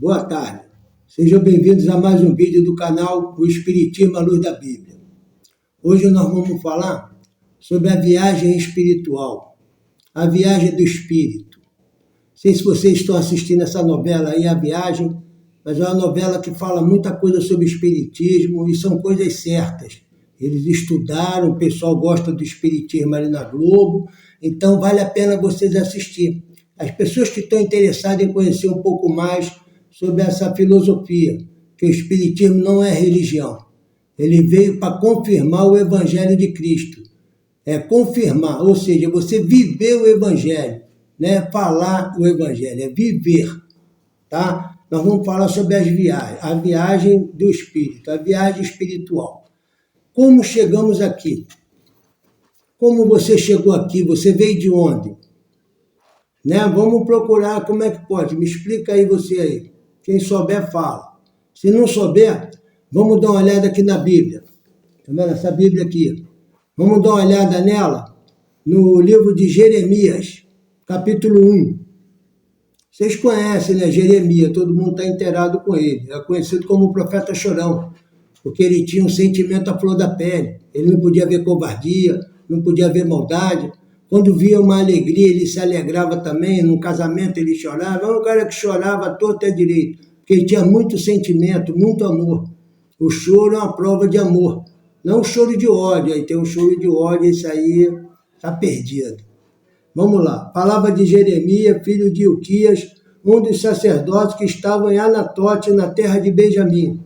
Boa tarde. Sejam bem-vindos a mais um vídeo do canal O Espiritismo à Luz da Bíblia. Hoje nós vamos falar sobre a viagem espiritual, a viagem do espírito. Não sei se vocês estão assistindo essa novela aí, A Viagem, mas é uma novela que fala muita coisa sobre espiritismo e são coisas certas. Eles estudaram, o pessoal gosta do espiritismo ali na Globo, então vale a pena vocês assistirem. As pessoas que estão interessadas em conhecer um pouco mais sobre essa filosofia, que o espiritismo não é religião. Ele veio para confirmar o Evangelho de Cristo. É confirmar, ou seja, você viver o Evangelho, não é falar o Evangelho, é viver, tá? Nós vamos falar sobre as viagens, a viagem do espírito, a viagem espiritual. Como chegamos aqui? Como você chegou aqui? Você veio de onde? Né? Vamos procurar como é que pode. Me explica aí você aí. Quem souber, fala. Se não souber, vamos dar uma olhada aqui na Bíblia. Tá vendo essa Bíblia aqui? Vamos dar uma olhada nela no livro de Jeremias, capítulo 1. Vocês conhecem, né? Jeremias, todo mundo está inteirado com ele. É conhecido como o profeta chorão, porque ele tinha um sentimento à flor da pele. Ele não podia ver covardia, não podia ver maldade. Quando via uma alegria, ele se alegrava também. Num casamento, ele chorava. Era um cara que chorava à torta e à direita, porque ele tinha muito sentimento, muito amor. O choro é uma prova de amor, não o choro de ódio. Aí tem um choro de ódio, esse aí está perdido. Vamos lá. Palavra de Jeremias, filho de Ilquias, um dos sacerdotes que estavam em Anatote, na terra de Benjamim.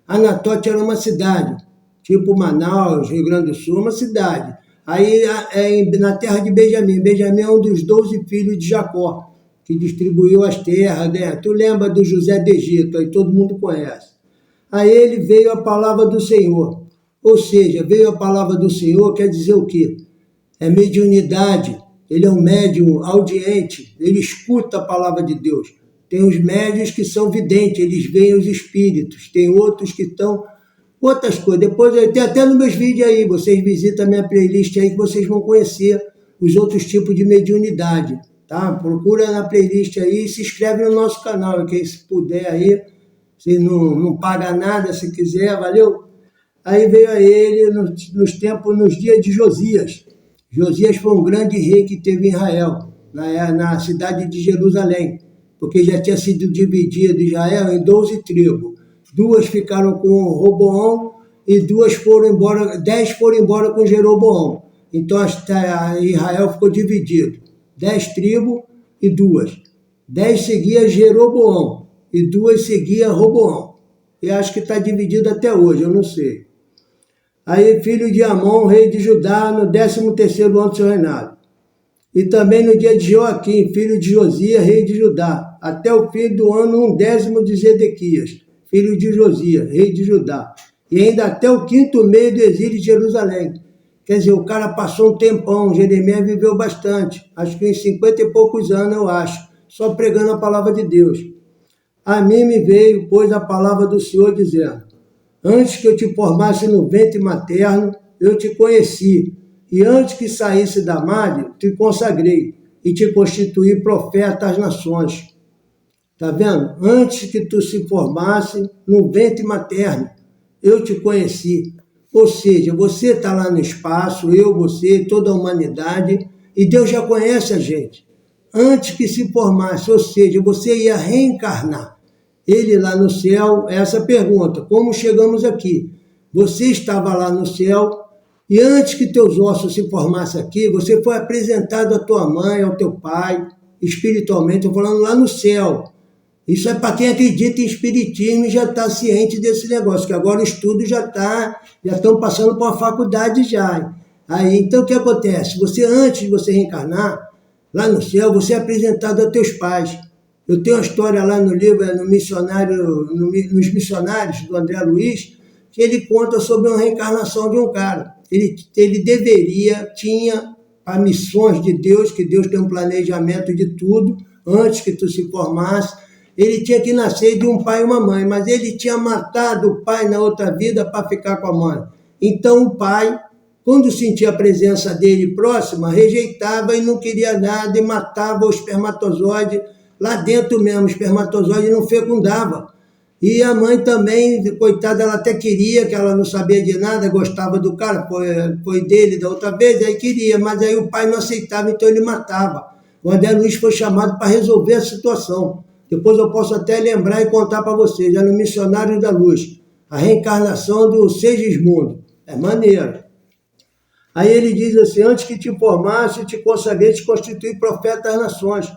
Anatote era uma cidade, tipo Manaus, Rio Grande do Sul, uma cidade. Aí na terra de Benjamim. Benjamim é um dos 12 filhos de Jacó, que distribuiu as terras, né? Tu lembra do José do Egito, aí todo mundo conhece. Aí ele veio a palavra do Senhor. Ou seja, veio a palavra do Senhor, quer dizer o quê? É mediunidade. Ele é um médium audiente, ele escuta a palavra de Deus. Tem os médiuns que são videntes, eles veem os espíritos. Tem outros que estão... Outras coisas. Depois tem até nos meus vídeos aí, vocês visitam a minha playlist aí que vocês vão conhecer os outros tipos de mediunidade, tá? Procura na playlist aí e se inscreve no nosso canal, quem se puder aí, se não paga nada, se quiser, valeu? Aí veio a ele nos dias de Josias. Josias foi um grande rei que teve em Israel, na cidade de Jerusalém, porque já tinha sido dividido Israel em 12 tribos. 2 ficaram com Roboão e 10 foram embora com Jeroboão. Então Israel ficou dividido. 10 tribos e 2. 10 seguia Jeroboão e 2 seguia Roboão. E acho que está dividido até hoje, eu não sei. Aí filho de Amon, rei de Judá, no 13º ano do seu reinado. E também no dia de Joaquim, filho de Josias, rei de Judá, até o fim do ano 10º de Zedequias, filho de Josias, rei de Judá, e ainda até o 5º mês do exílio de Jerusalém. Quer dizer, o cara passou um tempão, Jeremias viveu bastante, acho que uns 50 e poucos anos, eu acho, só pregando a palavra de Deus. A mim me veio, pois, a palavra do Senhor dizendo: antes que eu te formasse no ventre materno, eu te conheci, e antes que saísse da madre, te consagrei, e te constituí profeta às nações. Tá vendo? Antes que tu se formasse no ventre materno, eu te conheci. Ou seja, você está lá no espaço, eu, você, toda a humanidade, e Deus já conhece a gente. Antes que se formasse, ou seja, você ia reencarnar. Ele lá no céu, essa pergunta, como chegamos aqui? Você estava lá no céu, e antes que teus ossos se formassem aqui, você foi apresentado à tua mãe, ao teu pai, espiritualmente, estou falando lá no céu. Isso é para quem acredita em espiritismo e já está ciente desse negócio, que agora o estudo já estão passando por uma faculdade já. Aí, então o que acontece? Você, antes de você reencarnar, lá no céu, você é apresentado aos teus pais. Eu tenho uma história lá no livro, nos missionários, do André Luiz, que ele conta sobre uma reencarnação de um cara. Ele tinha as missões de Deus, que Deus tem um planejamento de tudo, antes que tu se formasse. Ele tinha que nascer de um pai e uma mãe, mas ele tinha matado o pai na outra vida para ficar com a mãe. Então o pai, quando sentia a presença dele próxima, rejeitava e não queria nada e matava o espermatozoide lá dentro mesmo, o espermatozoide não fecundava. E a mãe também, coitada, ela até queria, que ela não sabia de nada, gostava do cara, foi dele da outra vez, aí queria, mas aí o pai não aceitava, então ele matava. O André Luiz foi chamado para resolver a situação. Depois eu posso até lembrar e contar para vocês, era o Missionário da Luz, a reencarnação do Segismundo. É maneiro. Aí ele diz assim, antes que te formasse, te consagrei, te constituí profeta das nações.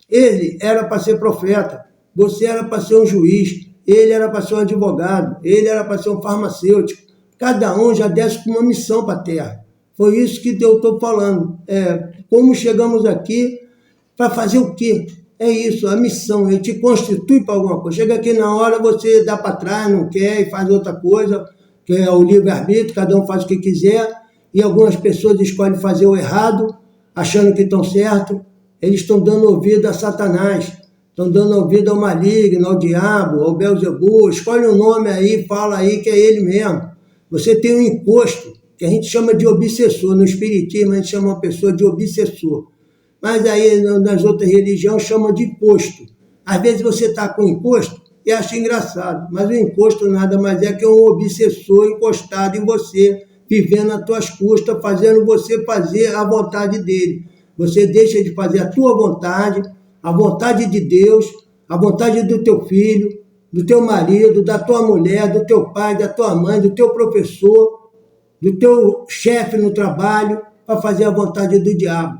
Ele era para ser profeta, você era para ser um juiz, ele era para ser um advogado, ele era para ser um farmacêutico. Cada um já desce com uma missão para a Terra. Foi isso que eu estou falando. Como chegamos aqui para fazer o quê? É isso, a missão, ele te constitui para alguma coisa. Chega aqui na hora, você dá para trás, não quer e faz outra coisa, que é o livre-arbítrio, cada um faz o que quiser, e algumas pessoas escolhem fazer o errado, achando que estão certo. Eles estão dando ouvido a Satanás, estão dando ouvido ao maligno, ao diabo, ao Belzebu. Escolhe um nome aí, fala aí que é ele mesmo. Você tem um encosto, que a gente chama de obsessor. No espiritismo a gente chama uma pessoa de obsessor. Mas aí nas outras religiões chamam de encosto. Às vezes você está com encosto e acha engraçado, mas o encosto nada mais é que um obsessor encostado em você, vivendo às tuas custas, fazendo você fazer a vontade dele. Você deixa de fazer a tua vontade, a vontade de Deus, a vontade do teu filho, do teu marido, da tua mulher, do teu pai, da tua mãe, do teu professor, do teu chefe no trabalho, para fazer a vontade do diabo.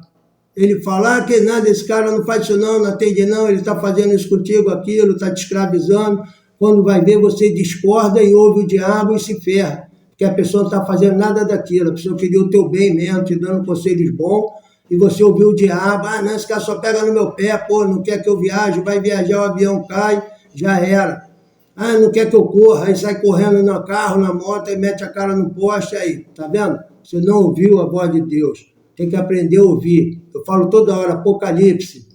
Ele fala que nada, esse cara não faz isso não atende não, ele está fazendo isso contigo, aquilo, está te escravizando. Quando vai ver, você discorda e ouve o diabo e se ferra, porque a pessoa não está fazendo nada daquilo, a pessoa queria o teu bem mesmo, te dando conselhos bons, e você ouviu o diabo, não, esse cara só pega no meu pé, pô, não quer que eu viaje, vai viajar, o avião cai, já era. Não quer que eu corra, aí sai correndo no carro, na moto, aí mete a cara no poste, aí, tá vendo? Você não ouviu a voz de Deus, tem que aprender a ouvir. Eu falo toda hora, Apocalipse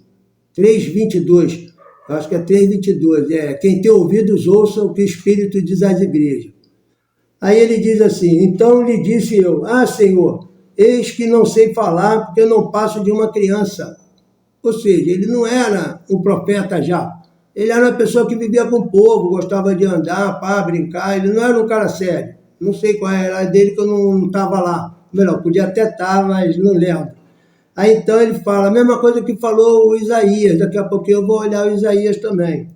3:22, eu acho que é 3:22, quem tem ouvidos ouça o que o Espírito diz às igrejas. Aí ele diz assim, então lhe disse eu, Senhor, eis que não sei falar, porque eu não passo de uma criança. Ou seja, ele não era um profeta já. Ele era uma pessoa que vivia com o povo, gostava de andar, brincar. Ele não era um cara sério. Não sei qual era dele, que eu não estava lá. Melhor, podia até estar, mas não lembro. Aí então ele fala a mesma coisa que falou o Isaías. Daqui a pouquinho eu vou olhar o Isaías também.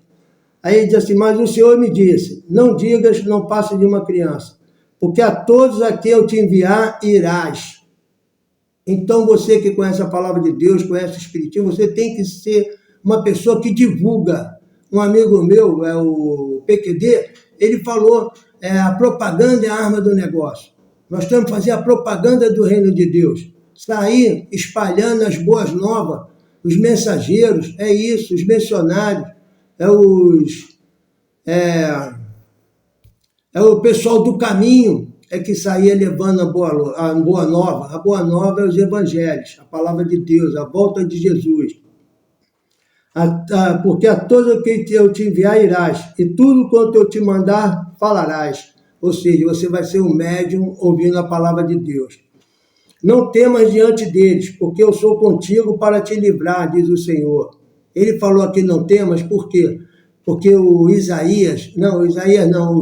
Aí ele diz assim, mas o Senhor me disse, não digas, não passe de uma criança, porque a todos a quem eu te enviar, irás. Então você que conhece a palavra de Deus, conhece o Espiritismo, você tem que ser uma pessoa que divulga. Um amigo meu, o PQD, ele falou, a propaganda é a arma do negócio. Nós temos que fazer a propaganda do reino de Deus. Sair espalhando as boas novas, os mensageiros, é isso, os missionários, o pessoal do caminho, que saía levando a boa nova. A boa nova é os evangelhos, a palavra de Deus, a volta de Jesus. Porque a todos o que eu te enviar irás, e tudo quanto eu te mandar falarás. Ou seja, você vai ser um médium ouvindo a palavra de Deus. Não temas diante deles, porque eu sou contigo para te livrar, diz o Senhor. Ele falou aqui não temas, por quê? Porque o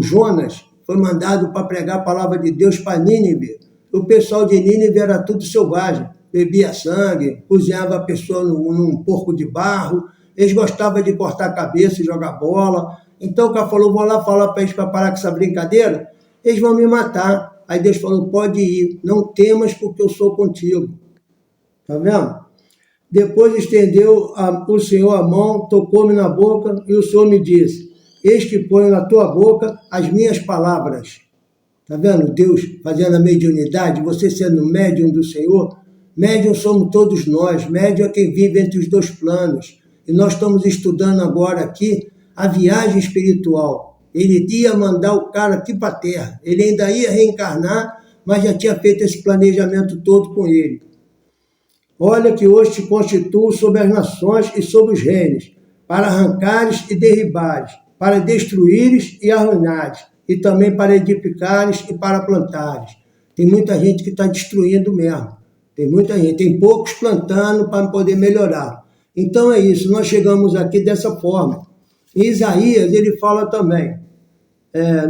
Jonas foi mandado para pregar a palavra de Deus para Nínive. O pessoal de Nínive era tudo selvagem, bebia sangue, cozinhava a pessoa num porco de barro, eles gostavam de cortar a cabeça e jogar bola. Então o cara falou, vou lá falar para eles para parar com essa brincadeira, eles vão me matar. Aí Deus falou, pode ir, não temas porque eu sou contigo. Tá vendo? Depois estendeu o Senhor a mão, tocou-me na boca e o Senhor me disse, eis que ponho na tua boca as minhas palavras. Tá vendo? Deus fazendo a mediunidade, você sendo médium do Senhor. Médium somos todos nós, médium é quem vive entre os dois planos. E nós estamos estudando agora aqui a viagem espiritual. Ele ia mandar o cara aqui para a Terra. Ele ainda ia reencarnar, mas já tinha feito esse planejamento todo com ele. Olha que hoje te constituo sobre as nações e sobre os reinos, para arrancares e derribares, para destruíres e arruinares, e também para edificares e para plantares. Tem muita gente que está destruindo mesmo. Tem muita gente, tem poucos plantando para poder melhorar. Então é isso, nós chegamos aqui dessa forma. Em Isaías, ele fala também,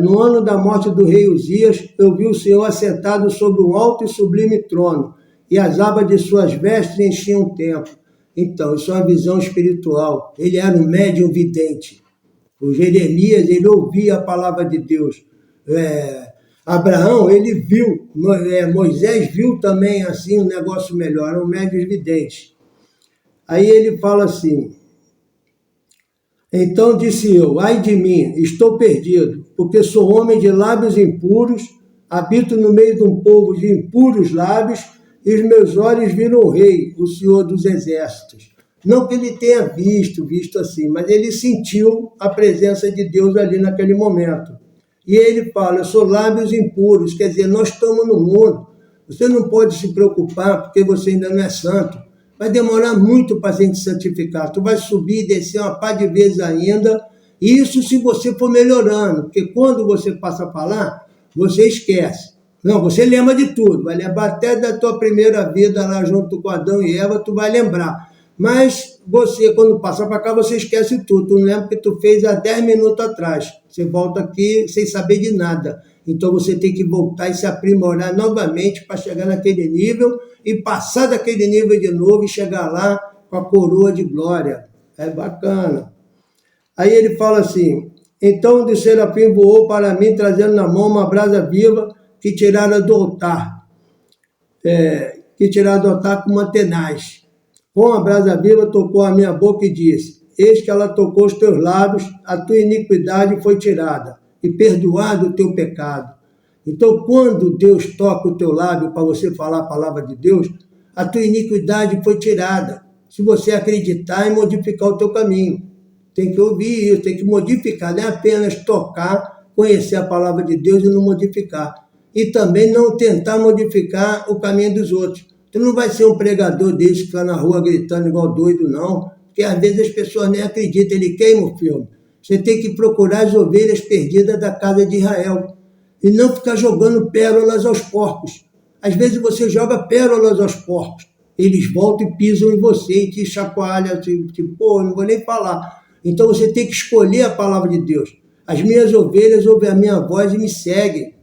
no ano da morte do rei Uzias, eu vi o Senhor assentado sobre um alto e sublime trono, e as abas de suas vestes enchiam o templo. Então, isso é uma visão espiritual. Ele era um médium vidente. O Jeremias, ele ouvia a palavra de Deus. Abraão, ele viu, Moisés viu também assim um negócio melhor, eram médios videntes. Aí ele fala assim, então disse eu, ai de mim, estou perdido, porque sou homem de lábios impuros, habito no meio de um povo de impuros lábios, e os meus olhos viram o rei, o Senhor dos exércitos. Não que ele tenha visto assim, mas ele sentiu a presença de Deus ali naquele momento. E ele fala, eu sou lábios impuros, quer dizer, nós estamos no mundo. Você não pode se preocupar porque você ainda não é santo. Vai demorar muito para a gente santificar. Tu vai subir e descer uma par de vezes ainda. Isso se você for melhorando, porque quando você passa para lá, você esquece. Não, você lembra de tudo, vai lembrar até da tua primeira vida lá junto com Adão e Eva, tu vai lembrar. Mas você, quando passa para cá, você esquece tudo. Tu não lembra o que tu fez há 10 minutos atrás. Você volta aqui sem saber de nada. Então você tem que voltar e se aprimorar novamente para chegar naquele nível e passar daquele nível de novo e chegar lá com a coroa de glória. É bacana. Aí ele fala assim, então o serafim voou para mim, trazendo na mão uma brasa viva que tirara do altar. Com uma tenaz. Com a brasa viva tocou a minha boca e disse, eis que ela tocou os teus lábios, a tua iniquidade foi tirada, e perdoado o teu pecado. Então, quando Deus toca o teu lábio para você falar a palavra de Deus, a tua iniquidade foi tirada. Se você acreditar e modificar o teu caminho. Tem que ouvir isso, tem que modificar, não é apenas tocar, conhecer a palavra de Deus e não modificar. E também não tentar modificar o caminho dos outros. Tu não vai ser um pregador desse que fica na rua gritando igual doido, não, porque às vezes as pessoas nem acreditam, ele queima o filme. Você tem que procurar as ovelhas perdidas da casa de Israel e não ficar jogando pérolas aos porcos. Às vezes você joga pérolas aos porcos, eles voltam e pisam em você e te chacoalham, não vou nem falar. Então você tem que escolher a palavra de Deus. As minhas ovelhas ouvem a minha voz e me seguem.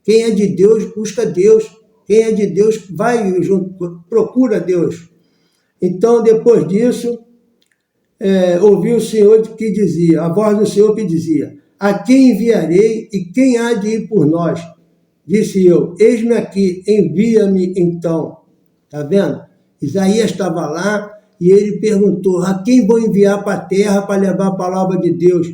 Quem é de Deus, busca Deus. Quem é de Deus, vai junto, procura Deus. Então, depois disso, ouvi o Senhor que dizia, a voz do Senhor que dizia, a quem enviarei e quem há de ir por nós? Disse eu, eis-me aqui, envia-me então. Está vendo? Isaías estava lá e ele perguntou, a quem vou enviar para a terra para levar a palavra de Deus?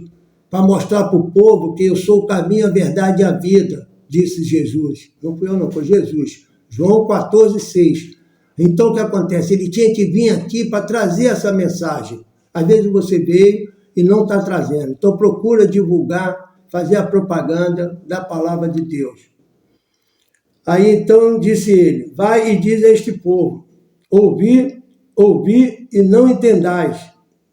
Para mostrar para o povo que eu sou o caminho, a verdade e a vida. Disse Jesus. Não fui eu, não, foi Jesus. João 14:6. Então, o que acontece? Ele tinha que vir aqui para trazer essa mensagem. Às vezes você veio e não está trazendo. Então, procura divulgar, fazer a propaganda da palavra de Deus. Aí, então, disse ele, vai e diz a este povo, ouvi e não entendais.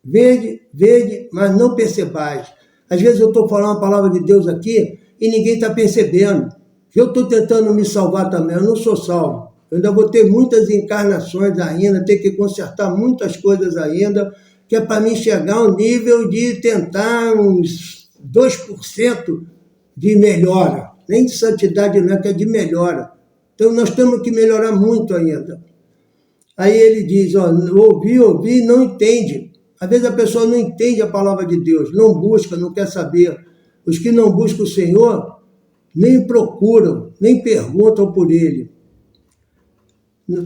Vede, mas não percebais. Às vezes eu estou falando a palavra de Deus aqui e ninguém está percebendo. Eu estou tentando me salvar também, eu não sou salvo. Eu ainda vou ter muitas encarnações ainda, ter que consertar muitas coisas ainda, que é para mim chegar ao nível de tentar uns 2% de melhora. Nem de santidade não é, que é de melhora. Então nós temos que melhorar muito ainda. Aí ele diz, ouvi, não entende. Às vezes a pessoa não entende a palavra de Deus, não busca, não quer saber. Os que não buscam o Senhor, nem procuram, nem perguntam por Ele.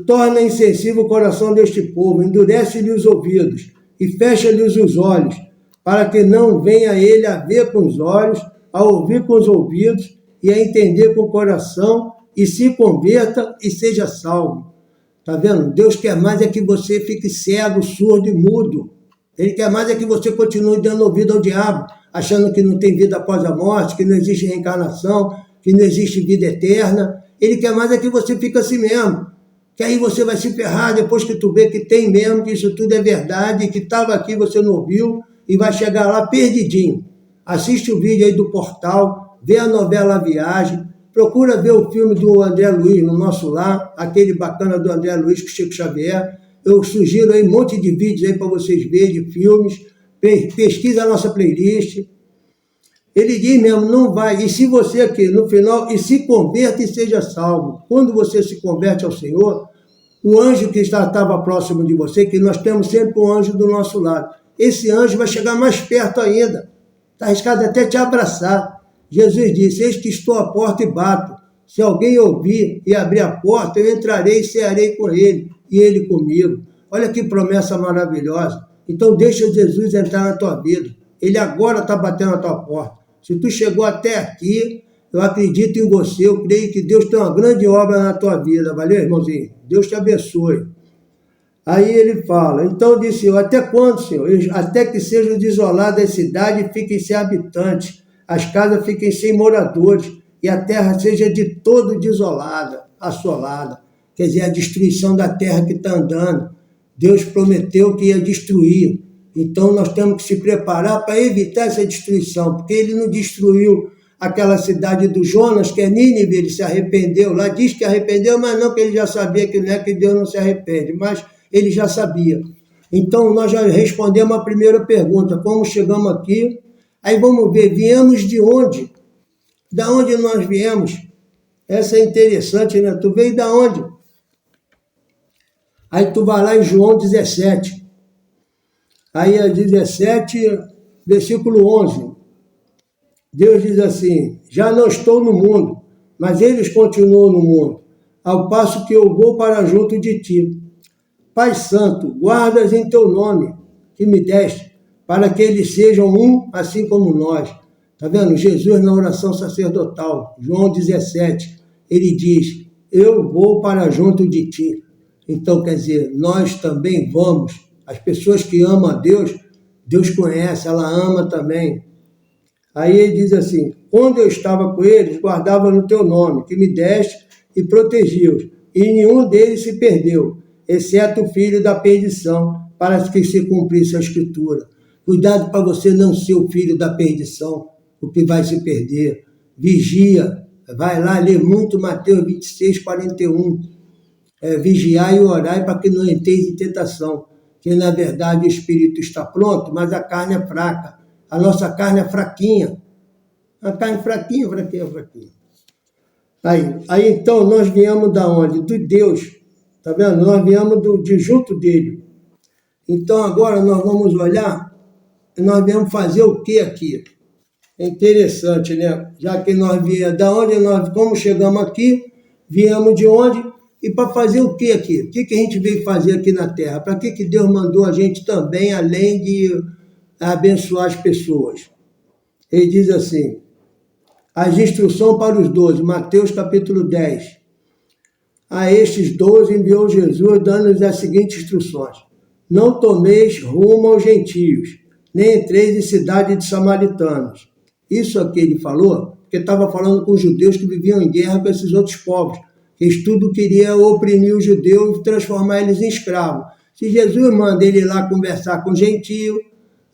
Torna insensível o coração deste povo, endurece-lhe os ouvidos e fecha-lhes os olhos, para que não venha ele a ver com os olhos, a ouvir com os ouvidos e a entender com o coração e se converta e seja salvo. Está vendo? Deus quer mais é que você fique cego, surdo e mudo. Ele quer mais é que você continue dando ouvido ao diabo, achando que não tem vida após a morte, que não existe reencarnação, que não existe vida eterna. Ele quer mais é que você fique assim mesmo. Que aí você vai se ferrar depois que tu vê que tem mesmo, que isso tudo é verdade, que estava aqui, você não ouviu, e vai chegar lá perdidinho. Assiste o vídeo aí do portal, vê a novela A Viagem, procura ver o filme do André Luiz no nosso lar, aquele bacana do André Luiz com Chico Xavier, Eu sugiro aí um monte de vídeos aí para vocês verem, de filmes. Pesquisa a nossa playlist. Ele diz mesmo, não vai. E se você aqui, no final, e se converta e seja salvo. Quando você se converte ao Senhor, o anjo que estava próximo de você, que nós temos sempre um anjo do nosso lado, esse anjo vai chegar mais perto ainda. Está arriscado até te abraçar. Jesus disse, eis que estou à porta e bato. Se alguém ouvir e abrir a porta, eu entrarei e cearei com ele, e ele comigo. Olha que promessa maravilhosa. Então deixa Jesus entrar na tua vida. Ele agora está batendo na tua porta. Se tu chegou até aqui, eu acredito em você, eu creio que Deus tem uma grande obra na tua vida. Valeu, irmãozinho? Deus te abençoe. Aí ele fala, então disse eu, até quando, Senhor? Até que sejam desoladas as cidades e fiquem sem habitantes, as casas fiquem sem moradores, e a terra seja de todo desolada, assolada. Quer dizer, a destruição da terra que está andando. Deus prometeu que ia destruir. Então nós temos que se preparar para evitar essa destruição, porque ele não destruiu aquela cidade do Jonas, que é Nínive, ele se arrependeu. Lá diz que arrependeu, mas não, que ele já sabia que não é que Deus não se arrepende, mas ele já sabia. Então nós já respondemos a primeira pergunta, como chegamos aqui? Aí vamos ver, viemos de onde? Da onde nós viemos? Essa é interessante, né? Tu veio da onde? Aí tu vai lá em João 17. Aí é 17, versículo 11. Deus diz assim, já não estou no mundo, mas eles continuam no mundo, ao passo que eu vou para junto de ti. Pai Santo, guardas em teu nome, que me deste, para que eles sejam um, assim como nós. Está vendo? Jesus na oração sacerdotal, João 17, ele diz, eu vou para junto de ti. Então, quer dizer, nós também vamos. As pessoas que amam a Deus, Deus conhece, ela ama também. Aí ele diz assim, quando eu estava com eles, guardava no teu nome, que me deste e protegi-os, e nenhum deles se perdeu, exceto o filho da perdição, para que se cumprisse a Escritura. Cuidado para você não ser o filho da perdição, o que vai se perder. Vigia, vai lá ler muito Mateus 26, 41. Vigiai e orai para que não entreis em tentação, que na verdade o espírito está pronto, mas a carne é fraca. A nossa carne é fraquinha. A carne fraquinha. Aí então nós viemos da onde? Do Deus. Está vendo? Nós viemos de junto dele. Então agora nós vamos olhar, nós viemos fazer o que aqui? É interessante, né? Já que nós viemos, da onde nós, como chegamos aqui, viemos de onde? E para fazer o que aqui? O que a gente veio fazer aqui na Terra? Para que Deus mandou a gente também, além de abençoar as pessoas? Ele diz assim, as instruções para os 12, Mateus capítulo 10. A estes 12 enviou Jesus, dando-lhes as seguintes instruções. Não tomeis rumo aos gentios, nem entreis em cidade de samaritanos. Isso aqui ele falou, porque estava falando com os judeus que viviam em guerra com esses outros povos. Eles tudo queria oprimir os judeus e transformar eles em escravos. Se Jesus manda ele ir lá conversar com o gentio,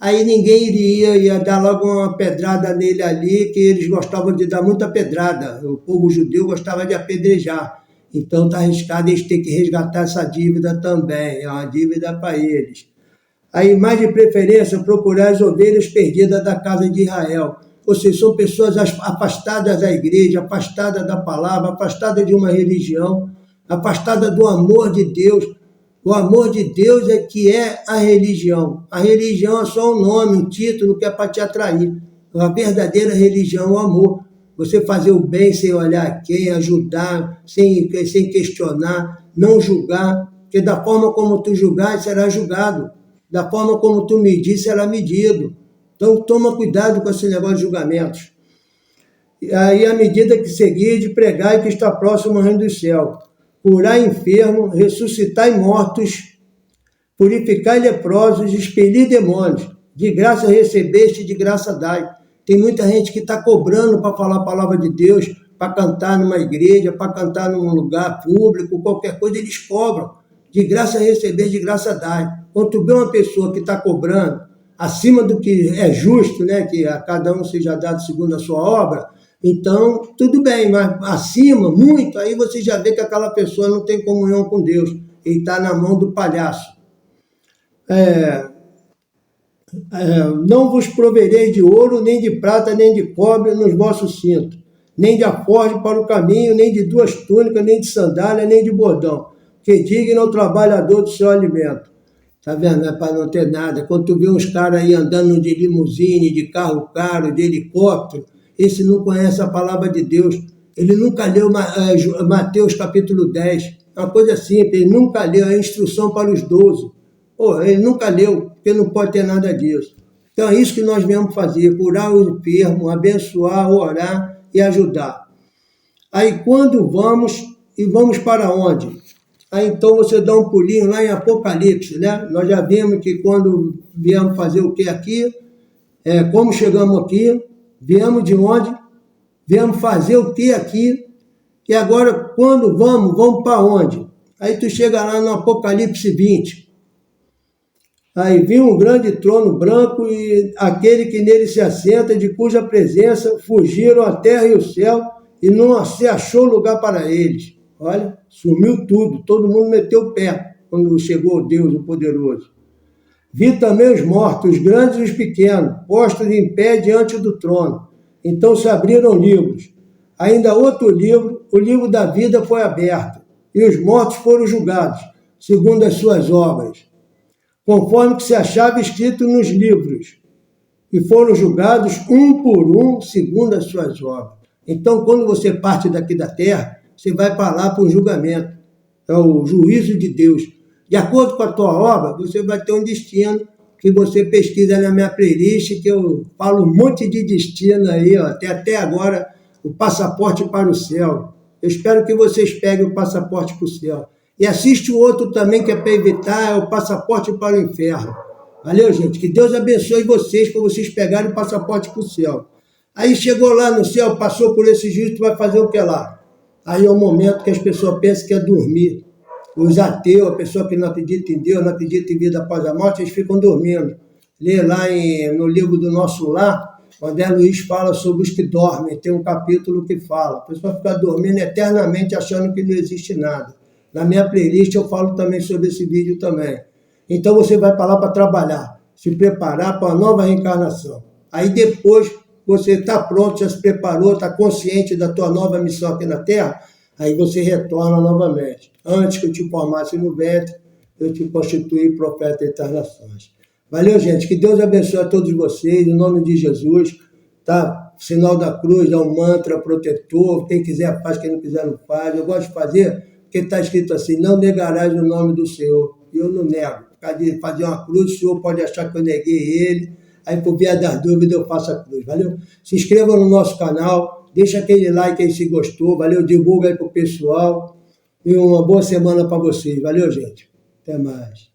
aí ninguém ia dar logo uma pedrada nele ali, que eles gostavam de dar muita pedrada. O povo judeu gostava de apedrejar. Então está arriscado eles ter que resgatar essa dívida também, é uma dívida para eles. Aí, mais de preferência, procurar as ovelhas perdidas da casa de Israel. Ou seja, são pessoas afastadas da igreja, afastadas da palavra, afastadas de uma religião, afastadas do amor de Deus. O amor de Deus é que é a religião. A religião é só um nome, um título que é para te atrair. A verdadeira religião é o amor. Você fazer o bem sem olhar a quem, ajudar, sem questionar, não julgar, porque da forma como tu julgar, será julgado. Da forma como tu medir, será medido. Então, toma cuidado com esse negócio de julgamentos. E aí, à medida que seguir, de pregar e que está próximo ao reino do céu. Curar enfermos, ressuscitar mortos, purificar leprosos, expelir demônios. De graça recebeste, de graça dai. Tem muita gente que está cobrando para falar a palavra de Deus, para cantar numa igreja, para cantar num lugar público, qualquer coisa, eles cobram. De graça receber, de graça dai. Quando tu vê uma pessoa que está cobrando acima do que é justo, né, que a cada um seja dado segundo a sua obra, então tudo bem, mas acima, muito, aí você já vê que aquela pessoa não tem comunhão com Deus. ele está na mão do palhaço. Não vos proverei de ouro, nem de prata, nem de cobre nos vossos cintos, nem de alforje para o caminho, nem de 2 túnicas, nem de sandália, nem de bordão, que digno o trabalhador do seu alimento. Tá vendo? Não é para não ter nada. Quando tu vê uns caras aí andando de limusine, de carro caro, de helicóptero, esse não conhece a palavra de Deus. Ele nunca leu Mateus capítulo 10. É uma coisa simples, ele nunca leu a instrução para os 12. Ele nunca leu, porque não pode ter nada disso. Então é isso que nós viemos fazer, curar o enfermo, abençoar, orar e ajudar. Aí quando vamos para onde? Aí então você dá um pulinho lá em Apocalipse, né? Nós já vimos que quando viemos fazer o que aqui, como chegamos aqui, viemos de onde? Viemos fazer o que aqui, e agora quando vamos para onde? Aí tu chega lá no Apocalipse 20. Aí viu um grande trono branco e aquele que nele se assenta, de cuja presença fugiram a terra e o céu, e não se achou lugar para eles. Olha, sumiu tudo, todo mundo meteu o pé quando chegou Deus, o poderoso. Vi também os mortos, os grandes e os pequenos, postos em pé diante do trono. Então se abriram livros. Ainda outro livro, o livro da vida, foi aberto, e os mortos foram julgados, segundo as suas obras, conforme que se achava escrito nos livros, e foram julgados um por um, segundo as suas obras. Então, quando você parte daqui da terra, você vai para lá para o julgamento, é o juízo de Deus. De acordo com a tua obra, você vai ter um destino, que você pesquisa na minha playlist, que eu falo um monte de destino aí, ó, até agora, o passaporte para o céu. Eu espero que vocês peguem o passaporte para o céu. E assiste o outro também, que é para evitar, é o passaporte para o inferno. Valeu, gente? Que Deus abençoe vocês, para vocês pegarem o passaporte para o céu. Aí chegou lá no céu, passou por esse juízo, tu vai fazer o que lá? Aí é o momento que as pessoas pensam que é dormir. Os ateus, a pessoa que não acredita em Deus, não acredita em vida após a morte, eles ficam dormindo. Lê lá no livro do Nosso Lar, André Luiz fala sobre os que dormem, tem um capítulo que fala. A pessoa fica dormindo eternamente achando que não existe nada. Na minha playlist eu falo também sobre esse vídeo também. Então você vai para lá para trabalhar, se preparar para a nova reencarnação. Aí depois você está pronto, já se preparou, está consciente da tua nova missão aqui na Terra, aí você retorna novamente. Antes que eu te formasse no ventre, eu te constituí profeta das nações. Valeu, gente. Que Deus abençoe a todos vocês, em nome de Jesus. Tá? Sinal da cruz é um mantra protetor. Quem quiser faz, quem não quiser não faz. Eu gosto de fazer, porque está escrito assim, não negarás o nome do Senhor. E eu não nego. Por causa de fazer uma cruz, o Senhor pode achar que eu neguei ele. Aí, por via das dúvidas, eu faço a cruz. Valeu? Se inscreva no nosso canal. Deixa aquele like aí se gostou. Valeu? Divulga aí pro pessoal. E uma boa semana para vocês. Valeu, gente. Até mais.